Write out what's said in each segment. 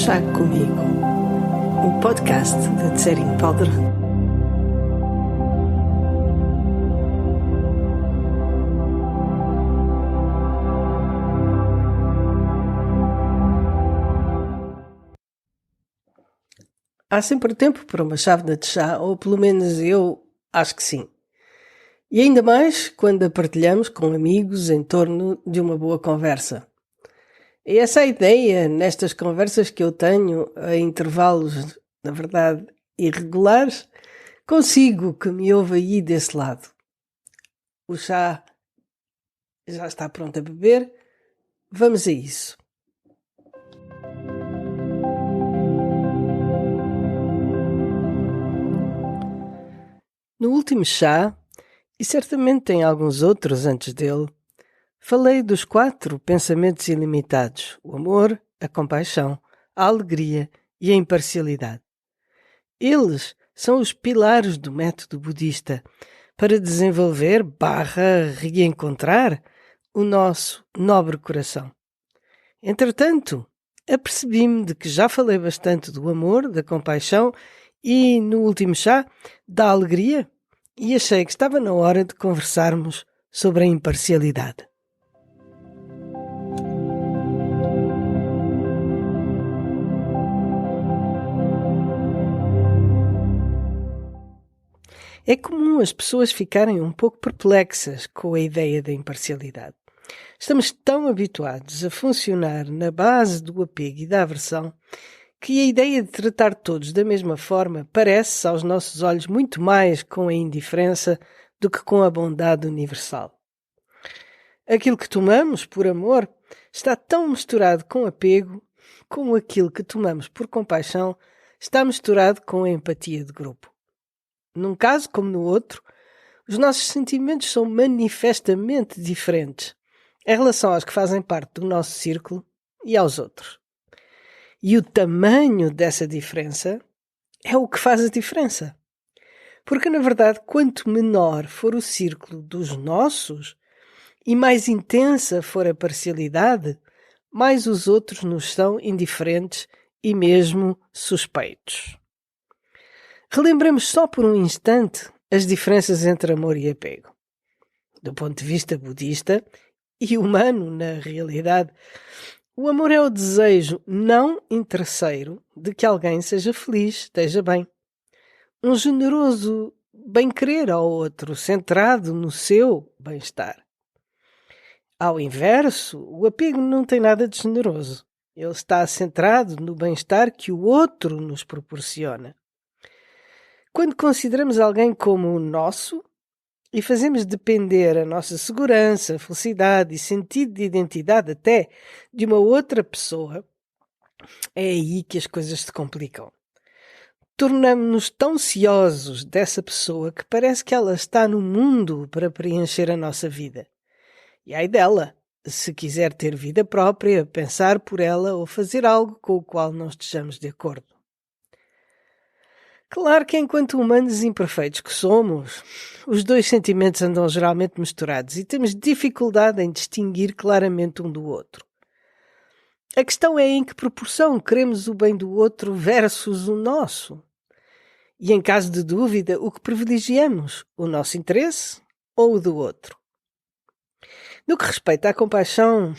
Chá Comigo, o podcast de Tsering Powder. Há sempre tempo para uma chávena de chá, ou pelo menos eu acho que sim. E ainda mais quando a partilhamos com amigos em torno de uma boa conversa. E essa é a ideia nestas conversas que eu tenho a intervalos, na verdade, irregulares, consigo que me ouve aí desse lado. O chá já está pronto a beber. Vamos a isso. No último chá, e certamente tem alguns outros antes dele, falei dos 4 pensamentos ilimitados: o amor, a compaixão, a alegria e a imparcialidade. Eles são os pilares do método budista para desenvolver / reencontrar o nosso nobre coração. Entretanto, apercebi-me de que já falei bastante do amor, da compaixão e, no último chá, da alegria, e achei que estava na hora de conversarmos sobre a imparcialidade. É comum as pessoas ficarem um pouco perplexas com a ideia da imparcialidade. Estamos tão habituados a funcionar na base do apego e da aversão que a ideia de tratar todos da mesma forma parece, aos nossos olhos, muito mais com a indiferença do que com a bondade universal. Aquilo que tomamos por amor está tão misturado com apego como aquilo que tomamos por compaixão está misturado com a empatia de grupo. Num caso como no outro, os nossos sentimentos são manifestamente diferentes em relação aos que fazem parte do nosso círculo e aos outros. E o tamanho dessa diferença é o que faz a diferença. Porque, na verdade, quanto menor for o círculo dos nossos e mais intensa for a parcialidade, mais os outros nos são indiferentes e mesmo suspeitos. Relembremos só por um instante as diferenças entre amor e apego. Do ponto de vista budista e humano, na realidade, o amor é o desejo não interesseiro de que alguém seja feliz, esteja bem. Um generoso bem-querer ao outro, centrado no seu bem-estar. Ao inverso, o apego não tem nada de generoso. Ele está centrado no bem-estar que o outro nos proporciona. Quando consideramos alguém como o nosso e fazemos depender a nossa segurança, felicidade e sentido de identidade até de uma outra pessoa, é aí que as coisas se complicam. Tornamo-nos tão ciosos dessa pessoa que parece que ela está no mundo para preencher a nossa vida. E ai dela, se quiser ter vida própria, pensar por ela ou fazer algo com o qual não estejamos de acordo. Claro que enquanto humanos imperfeitos que somos, os dois sentimentos andam geralmente misturados e temos dificuldade em distinguir claramente um do outro. A questão é em que proporção queremos o bem do outro versus o nosso. E em caso de dúvida, o que privilegiamos? O nosso interesse ou o do outro? No que respeita à compaixão,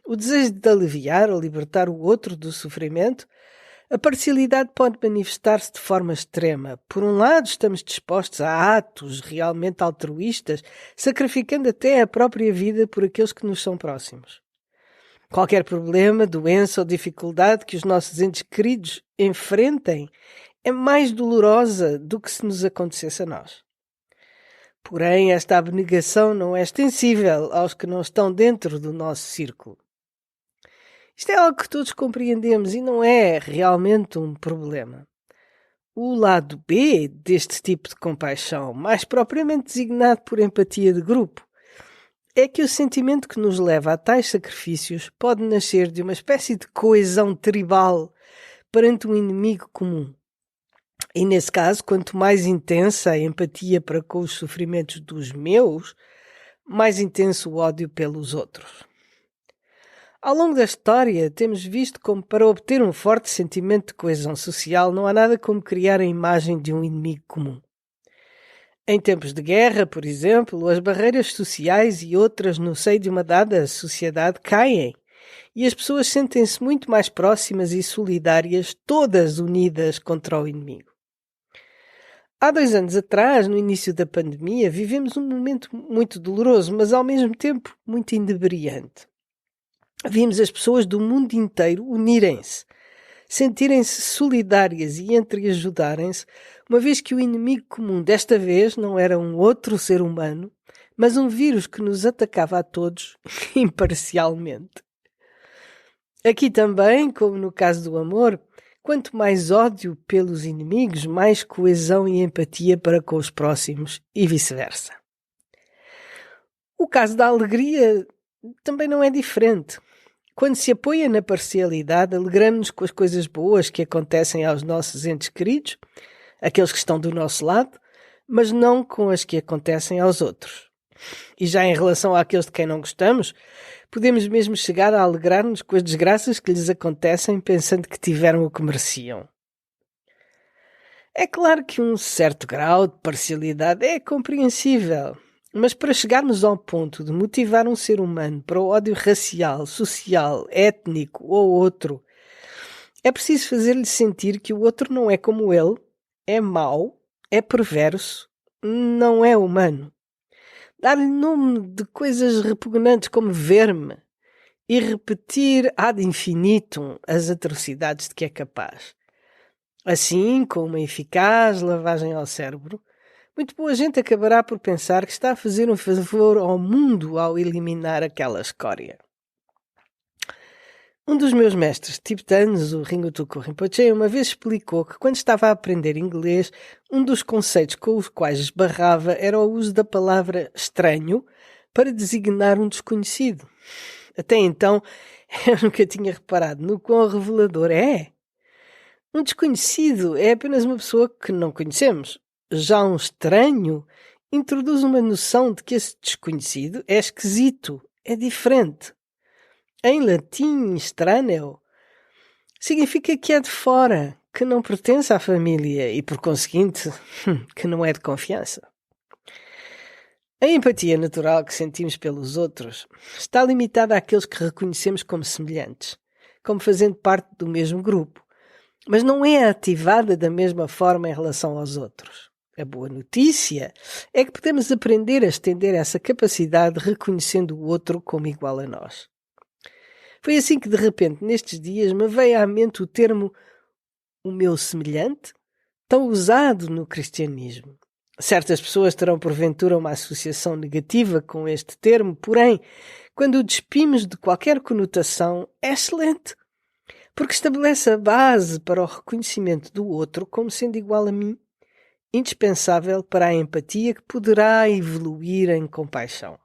o desejo de aliviar ou libertar o outro do sofrimento, a parcialidade pode manifestar-se de forma extrema. Por um lado, estamos dispostos a atos realmente altruístas, sacrificando até a própria vida por aqueles que nos são próximos. Qualquer problema, doença ou dificuldade que os nossos entes queridos enfrentem é mais dolorosa do que se nos acontecesse a nós. Porém, esta abnegação não é extensível aos que não estão dentro do nosso círculo. Isto é algo que todos compreendemos e não é realmente um problema. O lado B deste tipo de compaixão, mais propriamente designado por empatia de grupo, é que o sentimento que nos leva a tais sacrifícios pode nascer de uma espécie de coesão tribal perante um inimigo comum. E nesse caso, quanto mais intensa a empatia para com os sofrimentos dos meus, mais intenso o ódio pelos outros. Ao longo da história, temos visto como para obter um forte sentimento de coesão social não há nada como criar a imagem de um inimigo comum. Em tempos de guerra, por exemplo, as barreiras sociais e outras no seio de uma dada sociedade caem e as pessoas sentem-se muito mais próximas e solidárias, todas unidas contra o inimigo. Há 2 anos atrás, no início da pandemia, vivemos um momento muito doloroso, mas ao mesmo tempo muito inebriante. Vimos as pessoas do mundo inteiro unirem-se, sentirem-se solidárias e entreajudarem-se, uma vez que o inimigo comum desta vez não era um outro ser humano, mas um vírus que nos atacava a todos imparcialmente. Aqui também, como no caso do amor, quanto mais ódio pelos inimigos, mais coesão e empatia para com os próximos e vice-versa. O caso da alegria também não é diferente. Quando se apoia na parcialidade, alegramos-nos com as coisas boas que acontecem aos nossos entes queridos, aqueles que estão do nosso lado, mas não com as que acontecem aos outros. E já em relação àqueles de quem não gostamos, podemos mesmo chegar a alegrar-nos com as desgraças que lhes acontecem, pensando que tiveram o que mereciam. É claro que um certo grau de parcialidade é compreensível, mas para chegarmos ao ponto de motivar um ser humano para o ódio racial, social, étnico ou outro, é preciso fazer-lhe sentir que o outro não é como ele, é mau, é perverso, não é humano. Dar-lhe nome de coisas repugnantes como verme e repetir ad infinitum as atrocidades de que é capaz. Assim, com uma eficaz lavagem ao cérebro, muito boa gente acabará por pensar que está a fazer um favor ao mundo ao eliminar aquela escória. Um dos meus mestres tibetanos, o Rinpoche Rinpoche, uma vez explicou que quando estava a aprender inglês, um dos conceitos com os quais esbarrava era o uso da palavra estranho para designar um desconhecido. Até então, eu nunca tinha reparado no quão revelador é. Um desconhecido é apenas uma pessoa que não conhecemos. Já um estranho introduz uma noção de que esse desconhecido é esquisito, é diferente. Em latim, estraneo significa que é de fora, que não pertence à família e, por conseguinte, que não é de confiança. A empatia natural que sentimos pelos outros está limitada àqueles que reconhecemos como semelhantes, como fazendo parte do mesmo grupo, mas não é ativada da mesma forma em relação aos outros. A boa notícia é que podemos aprender a estender essa capacidade reconhecendo o outro como igual a nós. Foi assim que, de repente, nestes dias, me veio à mente o termo "o meu semelhante", tão usado no cristianismo. Certas pessoas terão, porventura, uma associação negativa com este termo, porém, quando o despimos de qualquer conotação, é excelente, porque estabelece a base para o reconhecimento do outro como sendo igual a mim, indispensável para a empatia que poderá evoluir em compaixão.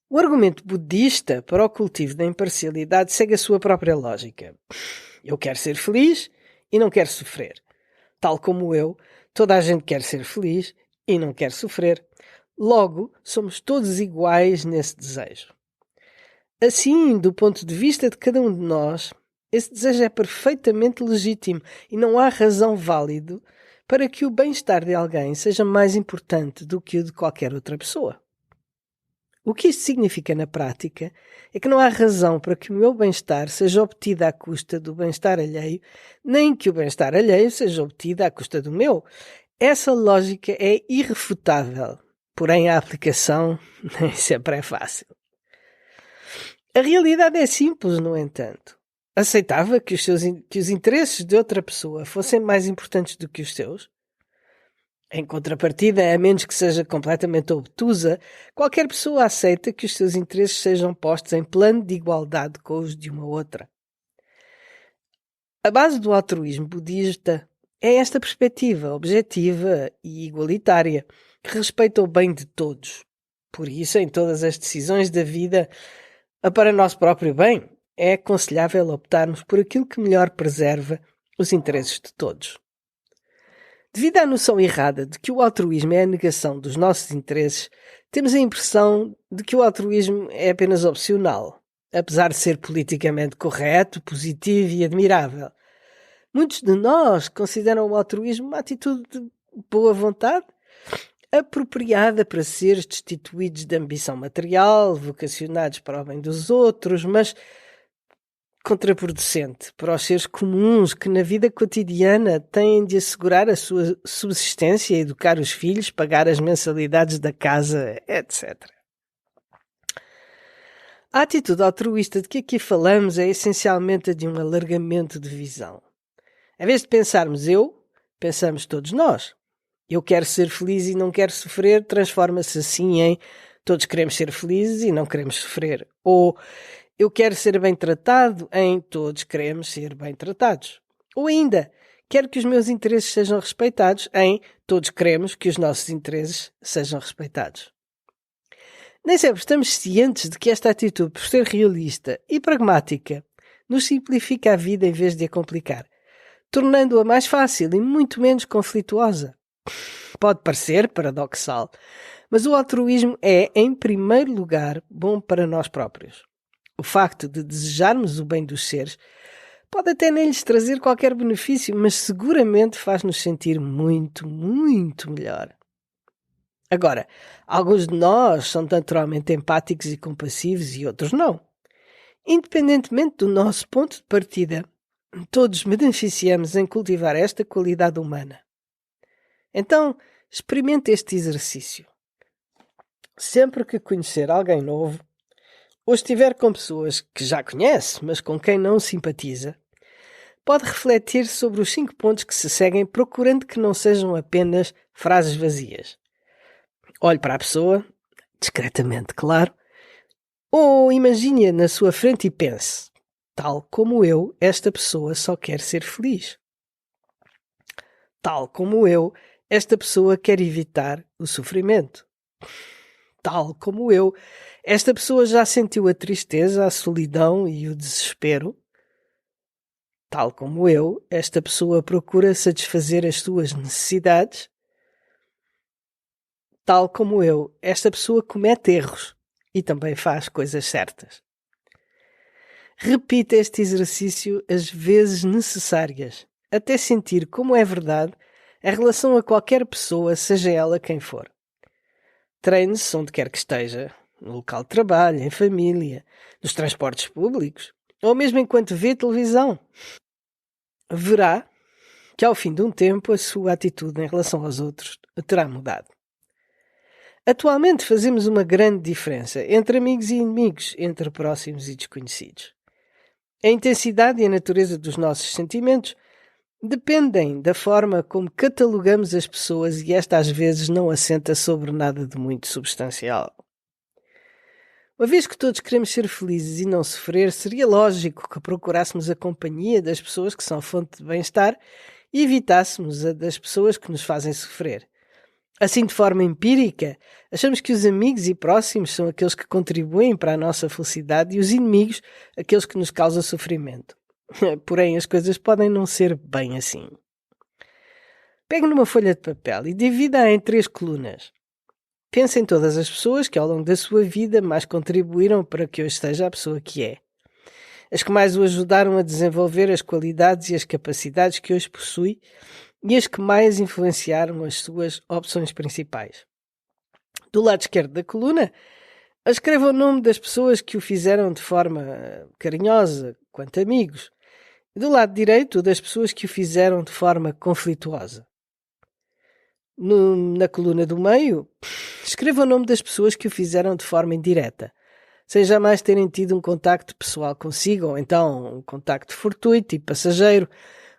O argumento budista para o cultivo da imparcialidade segue a sua própria lógica. Eu quero ser feliz e não quero sofrer. Tal como eu, toda a gente quer ser feliz e não quer sofrer. Logo, somos todos iguais nesse desejo. Assim, do ponto de vista de cada um de nós, esse desejo é perfeitamente legítimo e não há razão válida para que o bem-estar de alguém seja mais importante do que o de qualquer outra pessoa. O que isto significa na prática é que não há razão para que o meu bem-estar seja obtido à custa do bem-estar alheio, nem que o bem-estar alheio seja obtido à custa do meu. Essa lógica é irrefutável, porém a aplicação nem sempre é fácil. A realidade é simples, no entanto. Aceitava que os interesses de outra pessoa fossem mais importantes do que os seus? Em contrapartida, a menos que seja completamente obtusa, qualquer pessoa aceita que os seus interesses sejam postos em plano de igualdade com os de uma outra. A base do altruísmo budista é esta perspectiva objetiva e igualitária, que respeita o bem de todos. Por isso, em todas as decisões da vida, para nosso próprio bem, é aconselhável optarmos por aquilo que melhor preserva os interesses de todos. Devido à noção errada de que o altruísmo é a negação dos nossos interesses, temos a impressão de que o altruísmo é apenas opcional. apesar de ser politicamente correto, positivo e admirável. Muitos de nós consideram o altruísmo uma atitude de boa vontade, apropriada para seres destituídos de ambição material, vocacionados para o bem dos outros, mas contraproducente para os seres comuns que na vida cotidiana têm de assegurar a sua subsistência, educar os filhos, pagar as mensalidades da casa, etc. A atitude altruísta de que aqui falamos é essencialmente a de um alargamento de visão. Em vez de pensarmos eu, pensamos todos nós. Eu quero ser feliz e não quero sofrer, transforma-se assim em todos queremos ser felizes e não queremos sofrer. Ou eu quero ser bem tratado em todos queremos ser bem tratados. Ou ainda, quero que os meus interesses sejam respeitados em todos queremos que os nossos interesses sejam respeitados. Nem sempre estamos cientes de que esta atitude, por ser realista e pragmática, nos simplifica a vida em vez de a complicar, tornando-a mais fácil e muito menos conflituosa. Pode parecer paradoxal, mas o altruísmo é, em primeiro lugar, bom para nós próprios. O facto de desejarmos o bem dos seres pode até nem lhes trazer qualquer benefício, mas seguramente faz-nos sentir muito, muito melhor. Agora, alguns de nós são naturalmente empáticos e compassivos e outros não. Independentemente do nosso ponto de partida, todos beneficiamos em cultivar esta qualidade humana. Então, experimente este exercício. Sempre que conhecer alguém novo, ou estiver com pessoas que já conhece, mas com quem não simpatiza, pode refletir sobre os 5 pontos que se seguem, procurando que não sejam apenas frases vazias. Olhe para a pessoa, discretamente, claro, ou imagine-a na sua frente e pense: tal como eu, esta pessoa só quer ser feliz. Tal como eu, esta pessoa quer evitar o sofrimento. Tal como eu, esta pessoa já sentiu a tristeza, a solidão e o desespero. Tal como eu, esta pessoa procura satisfazer as suas necessidades. Tal como eu, esta pessoa comete erros e também faz coisas certas. Repita este exercício as vezes necessárias, até sentir como é verdade em relação a qualquer pessoa, seja ela quem for. Treine-se onde quer que esteja, no local de trabalho, em família, nos transportes públicos, ou mesmo enquanto vê televisão. Verá que ao fim de um tempo a sua atitude em relação aos outros terá mudado. Atualmente fazemos uma grande diferença entre amigos e inimigos, entre próximos e desconhecidos. A intensidade e a natureza dos nossos sentimentos dependem da forma como catalogamos as pessoas e esta às vezes não assenta sobre nada de muito substancial. Uma vez que todos queremos ser felizes e não sofrer, seria lógico que procurássemos a companhia das pessoas que são fonte de bem-estar e evitássemos a das pessoas que nos fazem sofrer. Assim, de forma empírica, achamos que os amigos e próximos são aqueles que contribuem para a nossa felicidade e os inimigos aqueles que nos causam sofrimento. Porém, as coisas podem não ser bem assim. Pegue numa folha de papel e divida-a em 3 colunas. Pense em todas as pessoas que ao longo da sua vida mais contribuíram para que hoje seja a pessoa que é. As que mais o ajudaram a desenvolver as qualidades e as capacidades que hoje possui e as que mais influenciaram as suas opções principais. Do lado esquerdo da coluna, escreva o nome das pessoas que o fizeram de forma carinhosa, quanto amigos. E do lado direito, das pessoas que o fizeram de forma conflituosa. Na coluna do meio, escreva o nome das pessoas que o fizeram de forma indireta, sem jamais terem tido um contacto pessoal consigo, ou então um contacto fortuito e passageiro,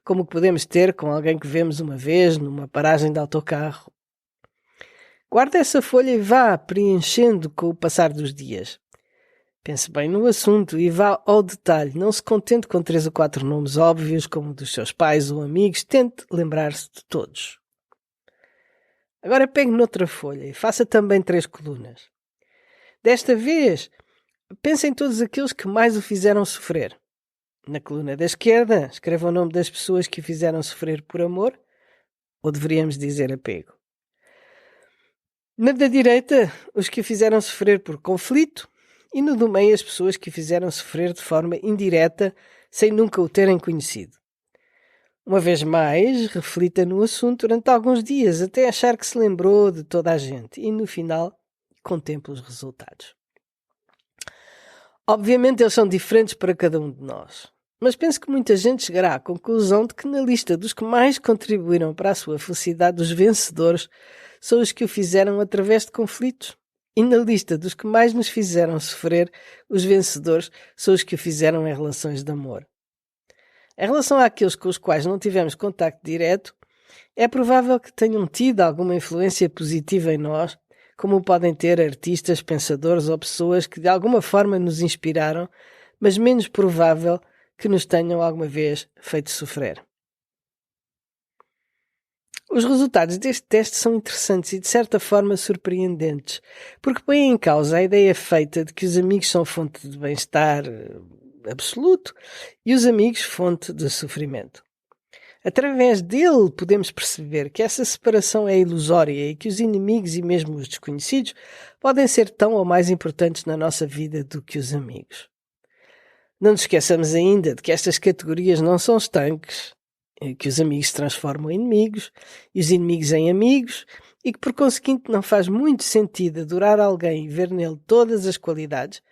como o que podemos ter com alguém que vemos uma vez numa paragem de autocarro. Guarde essa folha e vá preenchendo com o passar dos dias. Pense bem no assunto e vá ao detalhe. Não se contente com 3 ou 4 nomes óbvios, como dos seus pais ou amigos. Tente lembrar-se de todos. Agora pegue noutra folha e faça também 3 colunas. Desta vez, pense em todos aqueles que mais o fizeram sofrer. Na coluna da esquerda, escreva o nome das pessoas que o fizeram sofrer por amor, ou deveríamos dizer apego. Na da direita, os que o fizeram sofrer por conflito, e no do meio as pessoas que o fizeram sofrer de forma indireta, sem nunca o terem conhecido. Uma vez mais, reflita no assunto durante alguns dias, até achar que se lembrou de toda a gente, e no final, contemple os resultados. Obviamente eles são diferentes para cada um de nós, mas penso que muita gente chegará à conclusão de que na lista dos que mais contribuíram para a sua felicidade, os vencedores são os que o fizeram através de conflitos. E na lista dos que mais nos fizeram sofrer, os vencedores são os que o fizeram em relações de amor. Em relação àqueles com os quais não tivemos contacto direto, é provável que tenham tido alguma influência positiva em nós, como podem ter artistas, pensadores ou pessoas que de alguma forma nos inspiraram, mas menos provável que nos tenham alguma vez feito sofrer. Os resultados deste teste são interessantes e de certa forma surpreendentes, porque põem em causa a ideia feita de que os amigos são fonte de bem-estar absoluto e os amigos fonte de sofrimento. Através dele podemos perceber que essa separação é ilusória e que os inimigos e mesmo os desconhecidos podem ser tão ou mais importantes na nossa vida do que os amigos. Não nos esqueçamos ainda de que estas categorias não são estanques, que os amigos se transformam em inimigos e os inimigos em amigos e que por conseguinte não faz muito sentido adorar alguém e ver nele todas as qualidades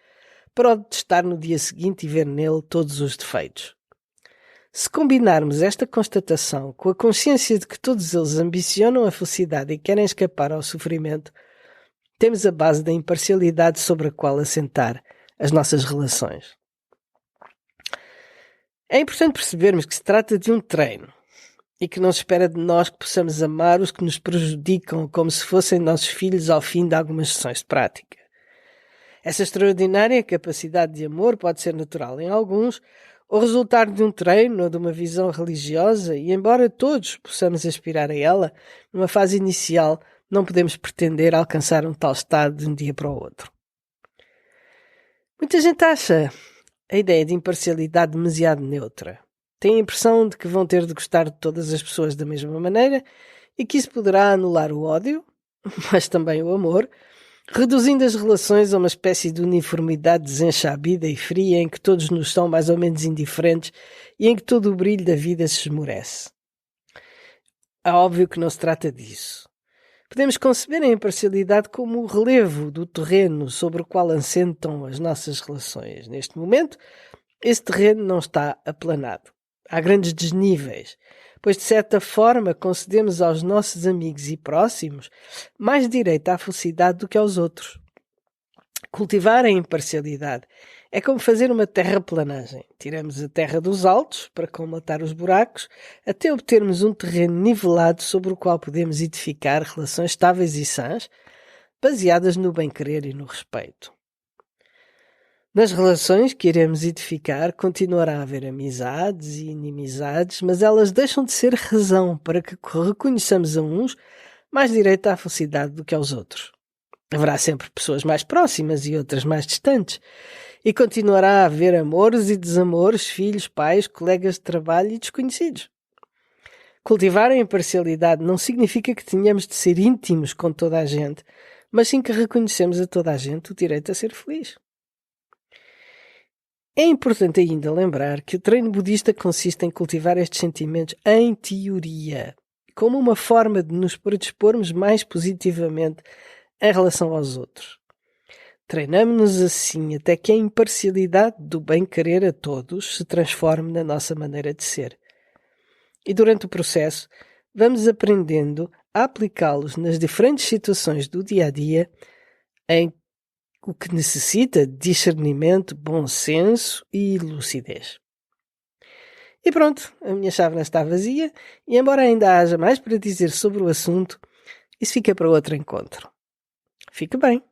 para o detestar no dia seguinte e ver nele todos os defeitos. Se combinarmos esta constatação com a consciência de que todos eles ambicionam a felicidade e querem escapar ao sofrimento, temos a base da imparcialidade sobre a qual assentar as nossas relações. É importante percebermos que se trata de um treino e que não se espera de nós que possamos amar os que nos prejudicam como se fossem nossos filhos ao fim de algumas sessões de prática. Essa extraordinária capacidade de amor pode ser natural em alguns, ou resultar de um treino ou de uma visão religiosa, e embora todos possamos aspirar a ela, numa fase inicial não podemos pretender alcançar um tal estado de um dia para o outro. Muita gente acha a ideia de imparcialidade demasiado neutra. Tem a impressão de que vão ter de gostar de todas as pessoas da mesma maneira e que isso poderá anular o ódio, mas também o amor, reduzindo as relações a uma espécie de uniformidade desenxabida e fria em que todos nos são mais ou menos indiferentes e em que todo o brilho da vida se esmorece. É óbvio que não se trata disso. Podemos conceber a imparcialidade como o relevo do terreno sobre o qual assentam as nossas relações. Neste momento, esse terreno não está aplanado. Há grandes desníveis, pois de certa forma concedemos aos nossos amigos e próximos mais direito à felicidade do que aos outros. Cultivar a imparcialidade é como fazer uma terraplanagem. Tiramos a terra dos altos para colmatar os buracos até obtermos um terreno nivelado sobre o qual podemos edificar relações estáveis e sãs, baseadas no bem-querer e no respeito. Nas relações que iremos edificar continuará a haver amizades e inimizades, mas elas deixam de ser razão para que reconheçamos a uns mais direito à felicidade do que aos outros. Haverá sempre pessoas mais próximas e outras mais distantes, e continuará a haver amores e desamores, filhos, pais, colegas de trabalho e desconhecidos. Cultivar a imparcialidade não significa que tenhamos de ser íntimos com toda a gente, mas sim que reconhecemos a toda a gente o direito a ser feliz. É importante ainda lembrar que o treino budista consiste em cultivar estes sentimentos em teoria, como uma forma de nos predispormos mais positivamente em relação aos outros. Treinamo-nos assim até que a imparcialidade do bem-querer a todos se transforme na nossa maneira de ser. E durante o processo, vamos aprendendo a aplicá-los nas diferentes situações do dia-a-dia em o que necessita de discernimento, bom senso e lucidez. E pronto, a minha chávena está vazia e embora ainda haja mais para dizer sobre o assunto, isso fica para outro encontro. Fique bem.